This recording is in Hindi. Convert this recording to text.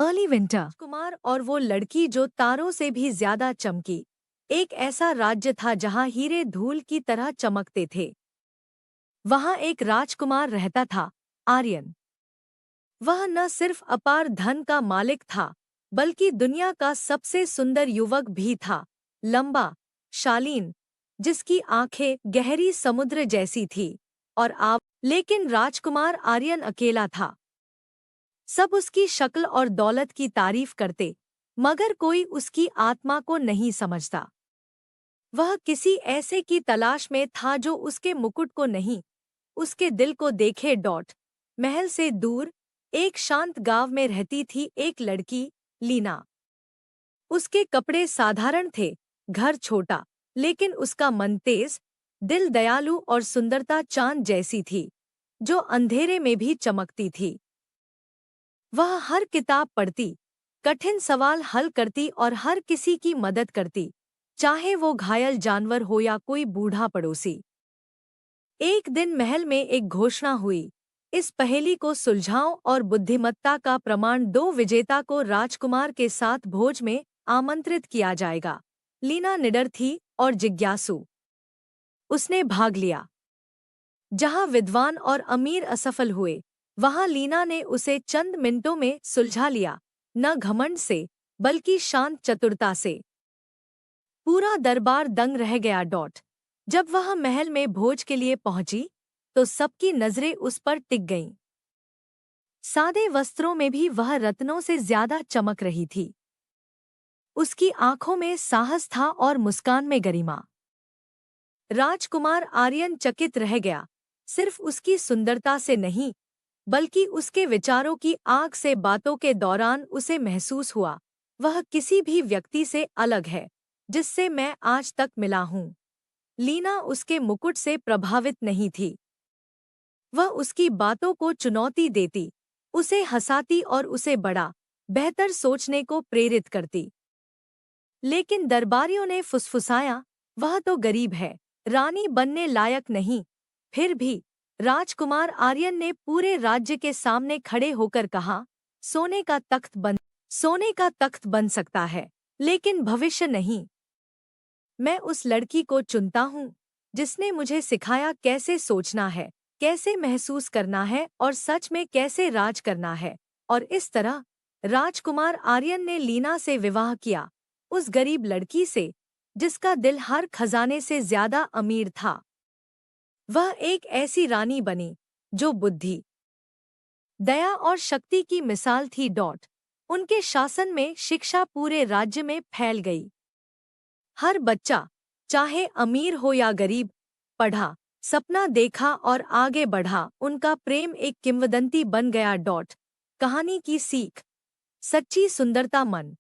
अर्ली विंटर कुमार और वो लड़की जो तारों से भी ज्यादा चमकी। एक ऐसा राज्य था जहां हीरे धूल की तरह चमकते थे। वहां एक राजकुमार रहता था, आर्यन। वह न सिर्फ अपार धन का मालिक था, बल्कि दुनिया का सबसे सुंदर युवक भी था। लंबा, शालीन, जिसकी आंखें गहरी समुद्र जैसी थी, और आप लेकिन राजकुमार आर्यन अकेला था। सब उसकी शक्ल और दौलत की तारीफ करते, मगर कोई उसकी आत्मा को नहीं समझता। वह किसी ऐसे की तलाश में था जो उसके मुकुट को नहीं, उसके दिल को देखे। महल से दूर एक शांत गांव में रहती थी एक लड़की, लीना। उसके कपड़े साधारण थे, घर छोटा, लेकिन उसका मन तेज, दिल दयालु और सुंदरता चांद जैसी थी, जो अंधेरे में भी चमकती थी। वह हर किताब पढ़ती, कठिन सवाल हल करती और हर किसी की मदद करती, चाहे वो घायल जानवर हो या कोई बूढ़ा पड़ोसी। एक दिन महल में एक घोषणा हुई, इस पहेली को सुलझाओ और बुद्धिमत्ता का प्रमाण दो, विजेता को राजकुमार के साथ भोज में आमंत्रित किया जाएगा। लीना निडर थी और जिज्ञासु। उसने भाग लिया। जहां विद्वान और अमीर असफल हुए, वहां लीना ने उसे चंद मिनटों में सुलझा लिया, न घमंड से, बल्कि शांत चतुरता से। पूरा दरबार दंग रह गया। जब वह महल में भोज के लिए पहुंची, तो सबकी नजरें उस पर टिक गईं। सादे वस्त्रों में भी वह रत्नों से ज्यादा चमक रही थी। उसकी आंखों में साहस था और मुस्कान में गरिमा। राजकुमार आर्यन चकित रह गया, सिर्फ उसकी सुंदरता से नहीं, बल्कि उसके विचारों की आग से। बातों के दौरान उसे महसूस हुआ, वह किसी भी व्यक्ति से अलग है जिससे मैं आज तक मिला हूँ। लीना उसके मुकुट से प्रभावित नहीं थी। वह उसकी बातों को चुनौती देती, उसे हंसाती और उसे बड़ा, बेहतर सोचने को प्रेरित करती। लेकिन दरबारियों ने फुसफुसाया, वह तो गरीब है, रानी बनने लायक नहीं। फिर भी राजकुमार आर्यन ने पूरे राज्य के सामने खड़े होकर कहा, सोने का तख्त बन सकता है, लेकिन भविष्य नहीं। मैं उस लड़की को चुनता हूँ जिसने मुझे सिखाया कैसे सोचना है, कैसे महसूस करना है और सच में कैसे राज करना है। और इस तरह राजकुमार आर्यन ने लीना से विवाह किया, उस गरीब लड़की से जिसका दिल हर खजाने से ज्यादा अमीर था। वह एक ऐसी रानी बनी जो बुद्धि, दया और शक्ति की मिसाल थी। उनके शासन में शिक्षा पूरे राज्य में फैल गई। हर बच्चा, चाहे अमीर हो या गरीब, पढ़ा, सपना देखा और आगे बढ़ा। उनका प्रेम एक किंवदंती बन गया। कहानी की सीख, सच्ची सुंदरता मन